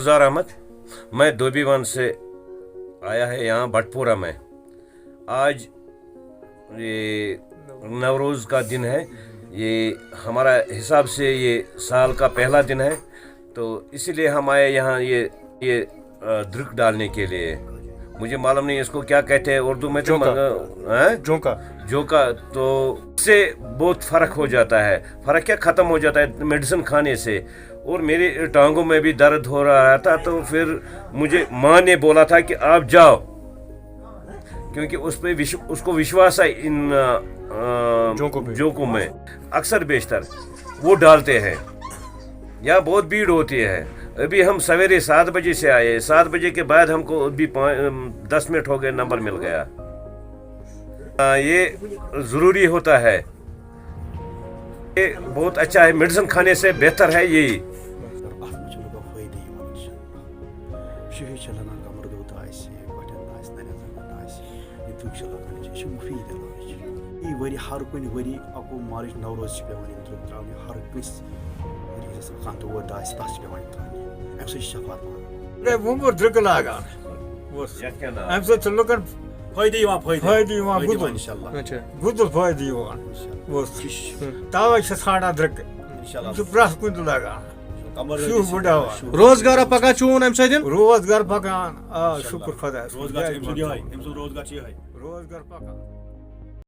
गुलजार अहमद, मैं धोबीवन से आया है यहाँ भटपुरा में। आज ये नवरोज़ का दिन है, ये हमारा हिसाब से ये साल का पहला दिन है, तो इसीलिए हम आए यहाँ ये दृक डालने के लिए। मुझे मालूम नहीं इसको क्या कहते हैं उर्दू में, तो जोका। तो इससे बहुत फ़र्क हो जाता है, फ़र्क क्या ख़त्म हो जाता है मेडिसिन खाने से। और मेरी टांगों में भी दर्द हो रहा था, तो फिर मुझे माँ ने बोला था कि आप जाओ, क्योंकि उस पर उसको विश्वास है इन जोकों में अक्सर बेशतर वो डालते हैं। यहाँ बहुत भीड़ होती है। अभी हम सवेरे 7 बजे से आए, 7 बजे के बाद हमको अभी 10 मिनट हो गए, नंबर मिल गया। ये ज़रूरी होता है, ये बहुत अच्छा है, मेडिसिन खाने से बेहतर है यही। हर कुछ वरी अको मार्च नवरोज हर वो दृक लागान लुकन गुदल फायदे तवे ठाणा दृक प्रथ कुन लागान रोजगार पकान चून अम सदन रोजगार पकान। शुक्र खुदा रोजगार पकान।